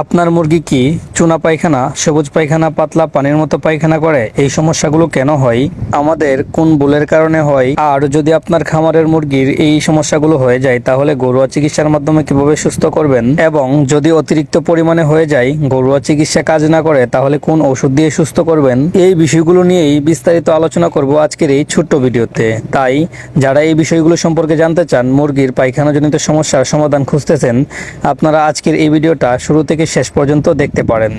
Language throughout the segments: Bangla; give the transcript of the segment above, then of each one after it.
আপনার মুরগি কি চুনা পায়খানা, সবুজ পায়খানা, পাতলা পানির মতো পায়খানা করে? এই সমস্যাগুলো কেন হয়, আমাদের কোন ভুলের কারণে হয়, আর যদি আপনার খামারের মুরগির এই সমস্যাগুলো হয়ে যায় তাহলে ঘরোয়া চিকিৎসার মাধ্যমে কিভাবে সুস্থ করবেন, এবং যদি অতিরিক্ত পরিমাণে হয়ে যায়, ঘরোয়া চিকিৎসা কাজ না করে, তাহলে কোন ওষুধ দিয়ে সুস্থ করবেন, এই বিষয়গুলো নিয়েই বিস্তারিত আলোচনা করব আজকের এই ছোট্ট ভিডিওতে। তাই যারা এই বিষয়গুলো সম্পর্কে জানতে চান, মুরগির পায়খানাজনিত সমস্যার সমাধান খুঁজতেছেন, আপনারা আজকের এই ভিডিওটা শুরু থেকে শেষ পর্যন্ত দেখতে পারেন।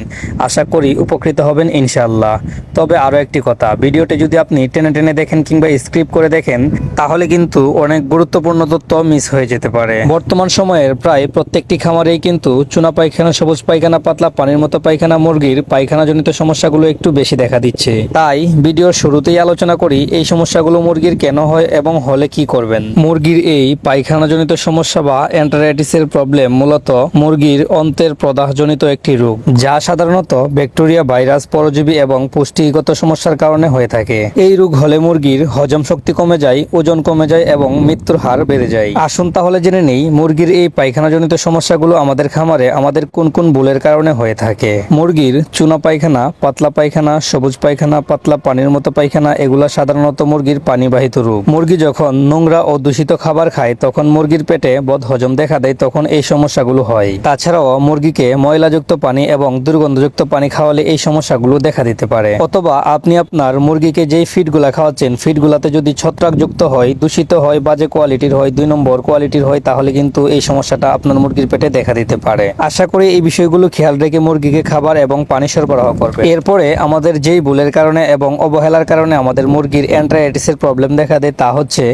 আশা করি উপকৃত হবেন ইনশাআল্লাহ। তবে আরও একটি কথা, ভিডিওটি যদি আপনি টেনে টেনে দেখেন কিংবা স্ক্রিপ্ট করে দেখেন তাহলে কিন্তু অনেক গুরুত্বপূর্ণ তথ্য মিস হয়ে যেতে পারে। বর্তমান সময়ের প্রায় প্রত্যেকটি খামারেই কিন্তু চুনা পায়খানা, সবুজ পায়খানা, পাতলা পানির মতো পায়খানা মুরগির পায়খানাজনিত সমস্যাগুলো একটু বেশি দেখা দিচ্ছে। তাই ভিডিওর শুরুতেই আলোচনা করি এই সমস্যাগুলো মুরগির কেন হয় এবং হলে কি করবেন। মুরগির এই পায়খানাজনিত সমস্যা বা এন্টারাইটিসের প্রবলেম মূলত মুরগির অন্ত্রের প্রদাহজনিত একটি রোগ, যা সাধারণত ব্যাকটেরিয়া, ভাইরাস, পরজীবী এবং পুষ্টিগত সমস্যার কারণে হয়ে থাকে। এই রোগ হলে মুরগির হজম শক্তি কমে যায়, ওজন কমে যায় এবং মৃত্যুর হার বেড়ে যায়। আসুন তাহলে জেনে নেই মুরগির এই পায়খানাজনিত সমস্যাগুলো আমাদের খামারে আমাদের কোন কোন ভুলের কারণে হয়ে থাকে। মুরগির চুনা পায়খানা, পাতলা পায়খানা, সবুজ পায়খানা, পাতলা পানির মতো পায়খানা, এগুলা সাধারণত মুরগির পানিবাহিত রোগ। মুরগি যখন নোংরা ও দূষিত খাবার খায় তখন মুরগির পেটে বদহজম দেখা দেয়, তখন এই সমস্যাগুলো হয়। তাছাড়াও মুরগিকে ময়লাযুক্ত পানি এবং দুর্গন্ধযুক্ত পানি খাওয়ালে এই সমস্যাগুলো দেখা দিতে পারে। অথবা আপনি আপনার মুরগিকে যেই ফিডগুলা খাওয়াচ্ছেন, ফিডগুলাতে যদি ছত্রাকযুক্ত হয়, দূষিত হয়, বাজে কোয়ালিটির হয়, 2 নম্বর কোয়ালিটির হয়, তাহলে কিন্তু এই সমস্যাটা আপনার মুরগির পেটে দেখা দিতে পারে। আশা করি এই বিষয়গুলো খেয়াল রেখে মুরগিকে খাবার এবং পানি সরবরাহ করবে। এরপরে আমাদের যেই ভুলের কারণে এবং অবহেলার কারণে আমাদের মুরগির এন্টারাইটিসের প্রবলেম দেখা দেয় তা হচ্ছে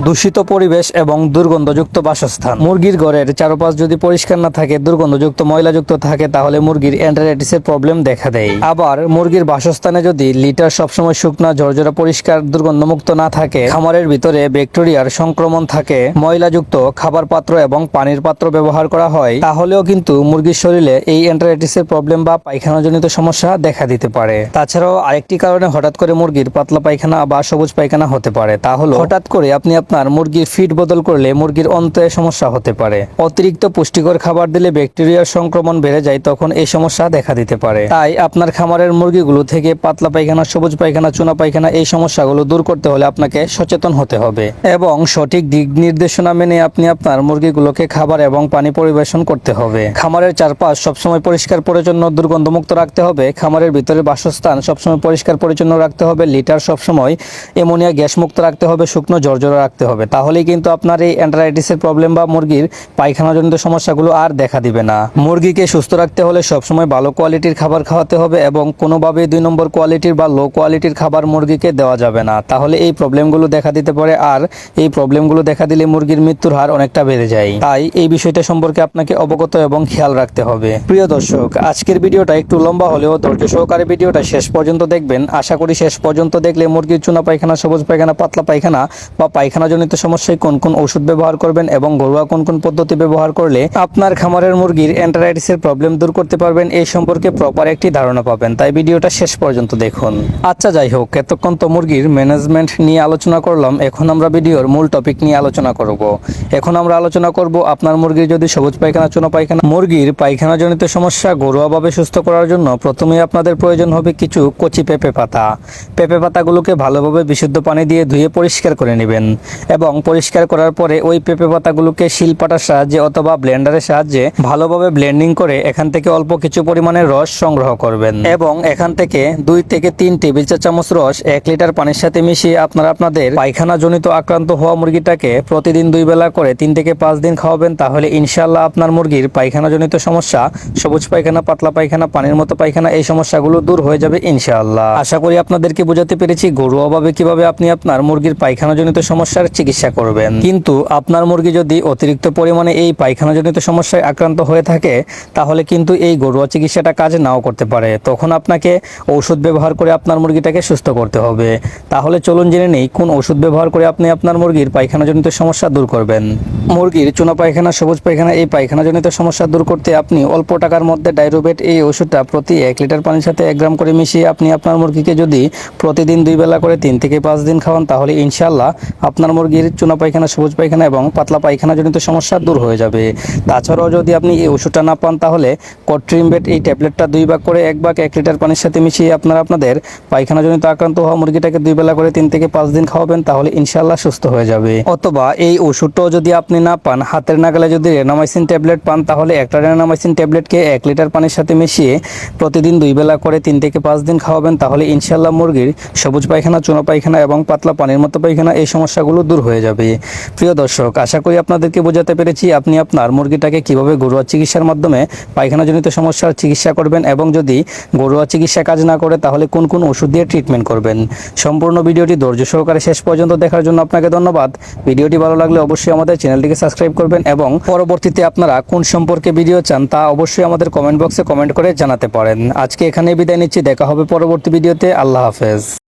দূষিত পরিবেশ এবং দুর্গন্ধযুক্ত বাসস্থান। মুরগির ঘরের চারপাশ যদি পরিষ্কার না থাকে, দুর্গন্ধযুক্ত, ময়লাযুক্ত থাকে, তাহলে মুরগির এন্টারাইটিসের প্রবলেম দেখা দেয়। আবার মুরগির বাসস্থানে যদি লিটার সবসময় শুকনা, ঝরঝরা, পরিষ্কার, দুর্গন্ধমুক্ত না থাকে, খামারের ভিতরে ব্যাকটেরিয়ার সংক্রমণ থাকে, ময়লাযুক্ত খাবার পাত্র এবং পানির পাত্র ব্যবহার করা হয়, তাহলেও কিন্তু মুরগির শরীরে এই এন্টারাইটিসের প্রবলেম বা পায়খানাজনিত সমস্যা দেখা দিতে পারে। তাছাড়াও আরেকটি কারণে হঠাৎ করে মুরগির পাতলা পায়খানা বা সবুজ পায়খানা হতে পারে, তা হলো হঠাৎ করে আপনি আপনার মুরগির ফিড বদল করলে মুরগির অন্ত্রে সমস্যা হতে পারে। অতিরিক্ত পুষ্টিকর খাবার দিলে ব্যাকটেরিয়ার সংক্রমণ বেড়ে যায়, তখন এই সমস্যা দেখা দিতে পারে। তাই আপনার খামারের মুরগিগুলো থেকে পাতলা পায়খানা, সবুজ পায়খানা, চুনা পায়খানা, এই সমস্যাগুলো দূর করতে হলে আপনাকে সচেতন হতে হবে এবং সঠিক দিক নির্দেশনা মেনে আপনি আপনার মুরগিগুলোকে খাবার এবং পানি পরিবেশন করতে হবে। খামারের চারপাশ সবসময় পরিষ্কার পরিচ্ছন্ন, দুর্গন্ধমুক্ত রাখতে হবে। খামারের ভিতরে বাসস্থান সবসময় পরিষ্কার পরিচ্ছন্ন রাখতে হবে। লিটার সবসময় অ্যামোনিয়া গ্যাস মুক্ত রাখতে হবে, শুকনো ঝরঝরা রাখতে হবে। তাহলেই কিন্তু আপনার এই এন্টারাইটিসের প্রবলেম বা মুরগির পায়খানাজনিত সমস্যাগুলো আর দেখা দিবে না। মুরগিকে সুস্থ রাখতে হলে সবসময় ভালো কোয়ালিটির খাবার খাওয়াতে হবে এবং কোনোভাবে 2 নম্বর কোয়ালিটির বা লো কোয়ালিটির খাবার মুরগিকে দেওয়া যাবে না, তাহলে এই প্রবলেমগুলো দেখা দিতে পারে। আর এই প্রবলেমগুলো দেখা দিলে মুরগির মৃত্যুর হার অনেকটা বেড়ে যায়। তাই এই বিষয়টা সম্পর্কে আপনাকে অবগত এবং খেয়াল রাখতে হবে। প্রিয় দর্শক, আজকের ভিডিওটা একটু লম্বা হলেও ধৈর্য সহকারে ভিডিওটা শেষ পর্যন্ত দেখবেন। আশা করি শেষ পর্যন্ত দেখলে মুরগির চুনা পায়খানা, সবুজ পায়খানা, পাতলা পায়খানা বা পায়খানাজনিত সমস্যায় কোন কোন ওষুধ ব্যবহার করবেন এবং ঘরোয়া কোন কোন পদ্ধতি ব্যবহার করলে আপনার খামারের মুরগির এন্টারাইটিসের প্রবলেম দূর করতে পারবেন, এই সম্পর্কে প্রপার একটি ধারণা পাবেন। তাই ভিডিওটা শেষ পর্যন্ত দেখুন। আচ্ছা, যাই হোক, এতক্ষণ তো মুরগির ম্যানেজমেন্ট নিয়ে আলোচনা করলাম। এখন আমরা ভিডিওর মূল টপিক নিয়ে আলোচনা করব। এখন আমরা আলোচনা করব আপনার মুরগির যদি সবুজ পায়খানা, চুনা পায়খানা, মুরগির পায়খানাজনিত সমস্যা ঘরোয়াভাবে সুস্থ করার জন্য প্রথমেই আপনাদের প্রয়োজন হবে কিছু কচি পেঁপে পাতা। পেঁপে পাতাগুলোকে ভালোভাবে বিশুদ্ধ পানি দিয়ে ধুয়ে পরিষ্কার করে নেবেন এবং পরিষ্কার করার পরে ওই পেঁপে পাতাগুলোকে শিলপাটার সাহায্যে অথবা ব্লেন্ডারের সাহায্যে ভালোভাবে ব্লেন্ডিং করে এখান থেকে অল্প কিছু পরিমাণে রস সংগ্রহ করবেন এবং এখান থেকে 2 থেকে 3 টেবিল চামচ রস 1 লিটার পানির সাথে মিশিয়ে আপনারা আপনাদের পায়খানাজনিত আক্রান্ত হওয়া মুরগিটাকে প্রতিদিন 2 বেলা করে 3 থেকে 5 দিন খাওয়াবেন। তাহলে ইনশাআল্লাহ আপনার মুরগির পায়খানাজনিত সমস্যা, সবুজ পায়খানা, পাতলা পায়খানা, পানির মতো পায়খানা, এই সমস্যাগুলো দূর হয়ে যাবে ইনশাআল্লাহ। আশা করি আপনাদেরকে বোঝাতে পেরেছি ঘরোয়াভাবে কিভাবে আপনি আপনার মুরগির পায়খানাজনিত সমস্যার চিকিৎসা করবেন। কিন্তু আপনার মুরগি যদি অতিরিক্ত পরিমাণে এই পায়খানাজনিত সমস্যায় আক্রান্ত হয়ে থাকে তাহলে কিন্তু এই ঘরোয়া চিকিৎসাটা কাজে নাও করতে পারে। তখন আপনাকে ঔষধ ব্যবহার করে আপনার মুরগিটাকে সুস্থ করতে হবে। তাহলে চলুন জেনে নেই কোন ওষুধ ব্যবহার করে আপনি আপনার মুরগির পায়খানাজনিত সমস্যা দূর করবেন। মুরগির চুনা পায়খানা, সবুজ পায়খানা, এই পায়খানাজনিত সমস্যা দূর করতে আপনি অল্প টাকার মধ্যে ডাইরোবেট এই ওষুধটা প্রতি 1 লিটার পানির সাথে 1 গ্রাম করে মিশিয়ে আপনি আপনার মুরগিকে যদি প্রতিদিন 2 বেলা করে 3 থেকে 5 দিন খাওয়ান তাহলে ইনশাআল্লাহ আপনার মুরগির চুনা পায়খানা, সবুজ পায়খানা এবং পাতলা পায়খানা জনিত সমস্যা দূর হয়ে যাবে। তাছাড়াও যদি আপনি এই ওষুধটা না পান তাহলে কট্রিমবেট এই ট্যাবলেটটা 2 ভাগ করে 1 ভাগ 1 লিটার পানির সাথে মিশিয়ে আপনাদের পায়খানা জনিত আক্রান্ত হওয়া মুরগিটাকে 2 বেলা করে 3 থেকে 5 দিন খাওয়াবেন, তাহলে ইনশাআল্লাহ সুস্থ হয়ে যাবে। অথবা এই ওষুধটাও যদি আপনি না পান, হাতের নাগালে যদি রেনামাইসিন ট্যাবলেট পান, তাহলে একটা রেনামাইসিন ট্যাবলেটকে 1 লিটার পানির সাথে মিশিয়ে প্রতিদিন 2 বেলা করে 3 থেকে 5 দিন খাওয়াবেন, তাহলে ইনশাআল্লাহ মুরগির সবুজ পায়খানা, চুনা পায়খানা এবং পাতলা পানির মতো পায়খানা এই সমস্যাগুলো দূর হয়ে যাবে। প্রিয় দর্শক, আশা করি আপনাদেরকে বোঝাতে পেরেছি আপনি আপনার মুরগিটাকে কিভাবে ঘরোয়া চিকিৎসার মাধ্যমে পায়খানাজনিত সমস্যার চিকিৎসা করবেন এবং যদি ঘরোয়া চিকিৎসা কাজ না করে তাহলে কোন কোন ওষুধ দিয়ে ট্রিটমেন্ট করবেন। সম্পূর্ণ ভিডিওটি ধৈর্য সহকারে শেষ পর্যন্ত দেখার জন্য আপনাকে ধন্যবাদ। ভিডিওটি ভালো লাগলে অবশ্যই আমাদের চ্যানেলটিকে সাবস্ক্রাইব করবেন এবং পরবর্তীতে আপনারা কোন সম্পর্কে ভিডিও চান তা অবশ্যই আমাদের কমেন্ট বক্সে কমেন্ট করে জানাতে পারেন। আজকে এখানে বিদায় নিচ্ছি, দেখা হবে পরবর্তী ভিডিওতে। আল্লাহ হাফেজ।